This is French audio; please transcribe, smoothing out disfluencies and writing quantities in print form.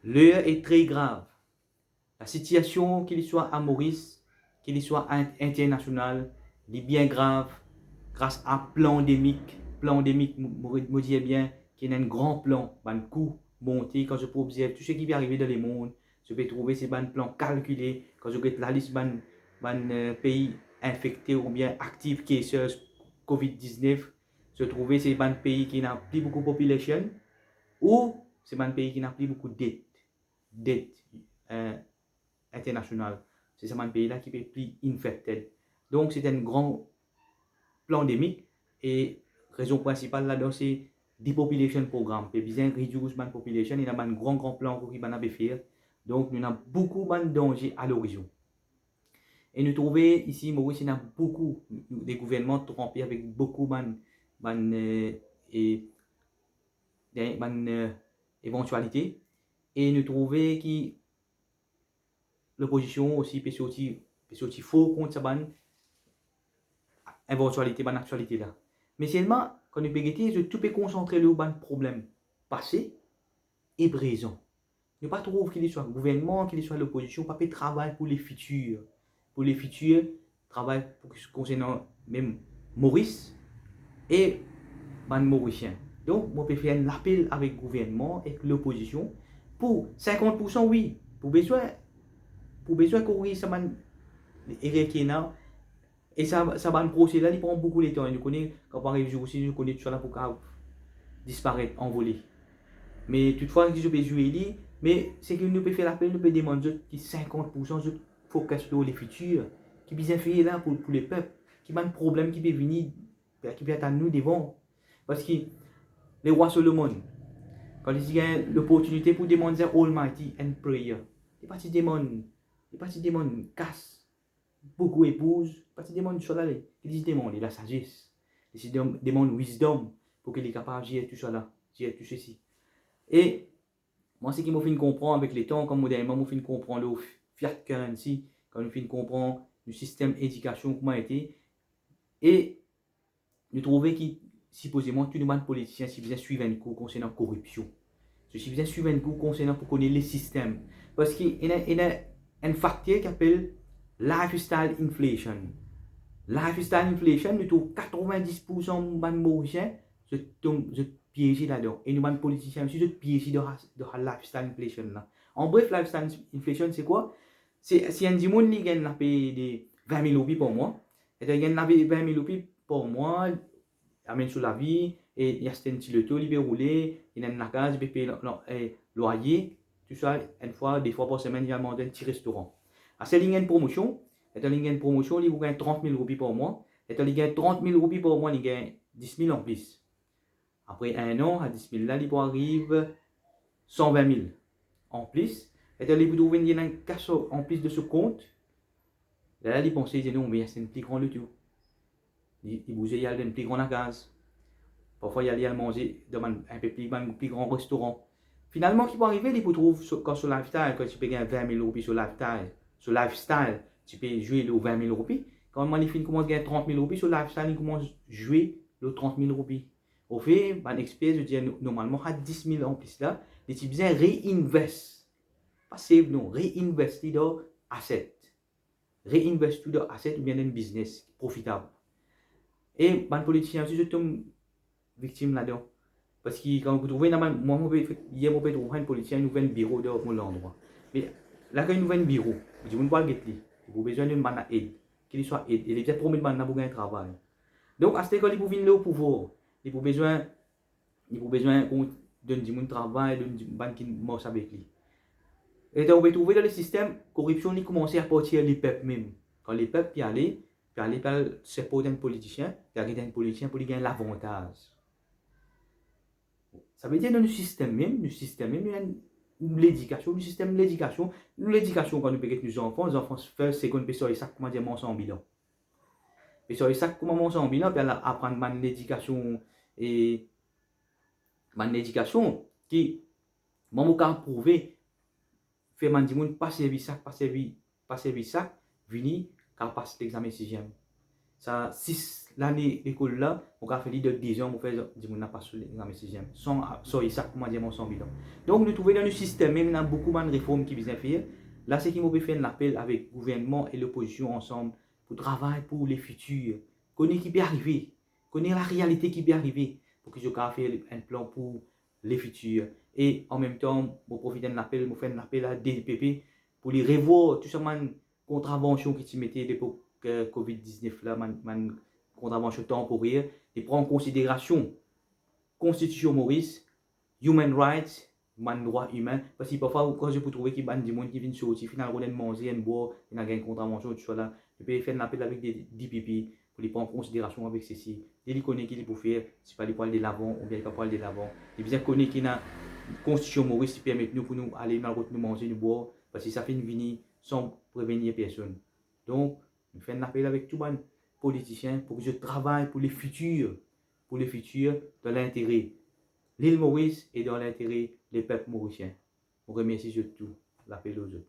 L'heure est très grave. La situation, qu'il soit à Maurice, qu'il soit international, est bien grave grâce à pandémique. Pandémique, me dit bien qu'il y a un grand plan, un coup monté quand je peux observer tout ce qui va arriver dans le monde. Je peux trouver ces plans calculés quand je regarde la liste de pays infectés ou bien actifs cases COVID-19. Je trouve ces pays qui n'ont plus beaucoup de population ou c'est un pays qui n'a plus beaucoup de dettes internationales. C'est un pays-là qui est plus infected. Donc, c'est un grand pandémique et raison principale là-dedans, c'est depopulation programme. Et bien réduire la population, il y a un grand plan qui va faire. Donc, nous avons beaucoup de dangers à l'horizon. Et nous trouvons ici, Maurice, il y a beaucoup de gouvernements trompés avec beaucoup d'éventualités. Et nous trouvons que l'opposition aussi peut sortir faux contre cette éventualité, cette actualité là. Mais seulement, quand nous pégétons, tout peut concentrer le problème passé et présent. Ne pas trouver qu'il soit le gouvernement, qu'il soit l'opposition, pas faire travail pour les futurs. Pour les futurs, travail concernant même Maurice et les Mauriciens. Donc, moi, je peux faire un appel avec le gouvernement et l'opposition pour 50%, oui, pour besoin courir ça et ça va un procès là, il prend beaucoup de temps. Et nous connaissons, quand par exemple, aussi, nous connaissons tout ça là pour disparaître, envoler. Mais toutefois, si je peux jouer, mais c'est que nous pouvons faire l'appel, nous pouvons demander qui 50% de focus sur les futurs, qui bien fait là pour les peuples, qui a un problème qui peut venir, qui peut attendre nous devant. Parce que les rois Solomon, quand ils ont l'opportunité pour demander Almighty and prayer, les partis demandent casse, beaucoup épouses, les partis demandent sur là, ils demandent la sagesse, ils demandent wisdom pour qu'il est capable de gérer tout ça là, gérer tout ceci. Et moi, ce qui m'a fait comprendre avec les temps, comme modernement, m'a fait comprendre le fiat currency, quand nous fait comprendre le système d'éducation comment a été, et nous trouvons que supposément tous les politiciens si bien suivre un cours concernant la corruption. Si bien suivre un cours concernant pour connaître les systèmes. Parce qu'il y a un facteur qui s'appelle lifestyle inflation. Lifestyle inflation, nous trouvons 90% de Mauriciens se piégés là-dedans. Et nous, les politiciens aussi, se piégés dans la lifestyle inflation là. En bref, lifestyle inflation, c'est quoi? C'est si un monde qui gagne des 20 000 roupies par mois, et il gagne 20 000 roupies par mois, amène sur la vie, et il y a un petit loto, il peut rouler, il y a une case, il peut payer le loyer, tout ça, une fois, des fois par semaine, il va demander un petit restaurant. À cette ligne de promotion, et dans une promotion, il gagne 30 000 roupies par mois, et dans il gagne 30 000 roupies par mois, il gagne 10 000 en plus. Après un an, à 10 000 là, il arrive 120 000 en plus. Et dans il peut trouver un cash en plus de ce compte. Là, il pense, non, mais c'est un plus grand le tout. Il bouge, il y a un plus grand gaz. Parfois, il y a manger dans un peu plus grand restaurant. Finalement, qui peut arriver, il peut trouver quand sur lifestyle, quand tu peux gagner 20 000 roupies sur lifestyle, tu peux jouer le 20 000 roupies. Quand il commence à gagner 30 000 roupies sur lifestyle, il commence à jouer le 30 000 roupies. Au fait, un expert, je dis normalement, à 10 000 en plus là, les types bien réinvest. Pas save, non, réinvestir dans asset. Réinvestir dans asset ou bien dans un business profitable. Et les politiciens aussi, je tombe victime là-dedans. Parce que quand vous trouvez, moi, hier, je trouve un politicien, nous un bureau dans mon endroit. Mais là, quand il nous un bureau, vous dites, vous ne pouvez pas vous avez besoin d'une aide, qu'il soit aide. Il est peut-être promis de pour gagner un travail. Donc, à ce moment-là, il faut venir au pouvoir. Il faut besoin d'un travail, d'un ban qui marche avec lui. Et donc, on peut trouver dans le système, la corruption qui commence à partir des peuples même. Quand les peuples y allaient, par ce d'un politicien, il y a un politicien pour gagner l'avantage. Ça veut dire dans le système même, il y a l'éducation, le système de l'éducation. L'éducation, quand nous payons nos enfants, les enfants c'est qu'on peut savoir ça, comment dire, mon en bilan. Et savoir ça, comment mon en bilan, puis apprendre l'éducation et l'éducation qui, moi, je peux prouver, faire man moun pas servi ça, venir, car passe l'examen 6e. Ça, l'année l'école là, on a fait de 10 ans, on fait 10 ans, on n'a pas sur l'examen 6e, sans exactement dire mon 100 bilan. Donc, nous trouvons dans le système, même dans beaucoup de réformes qui visent à faire. Là, c'est qui m'a fait un appel avec le gouvernement et l'opposition ensemble pour travailler pour les futurs. Connaître qui peut arriver, connaître la réalité qui peut arriver, pour que je puisse faire un plan pour les futurs. Et en même temps, je profite de l'appel, je fais un appel à DPP pour les revoir tout simplement une contravention qui se mettait depuis Covid-19 là, une contravention temporaire, et prendre en considération Constitution Maurice, Human Rights, man droit humain, parce que parfois, quand je peux trouver qu'il y a des gens qui viennent sortir, finalement, ils manger, ils boire, ils ont une contravention, tout ça là, je peux faire un appel avec des DPP pour les prendre en considération avec ceci. Dès qu'ils connaissent qu'il peut faire, c'est pas les poils de l'avant ou bien les poils de l'avant. Et bien connaître qu'il y a une Constitution Maurice qui permet nous pour nous aller dans la route, nous manger, nous boire, parce que ça fait une vie sans prévenir personne. Donc, je fais un appel avec tous les politiciens pour que je travaille pour les futurs dans l'intérêt l'île Maurice et dans l'intérêt des peuples mauriciens. On remercie surtout l'appel aux autres.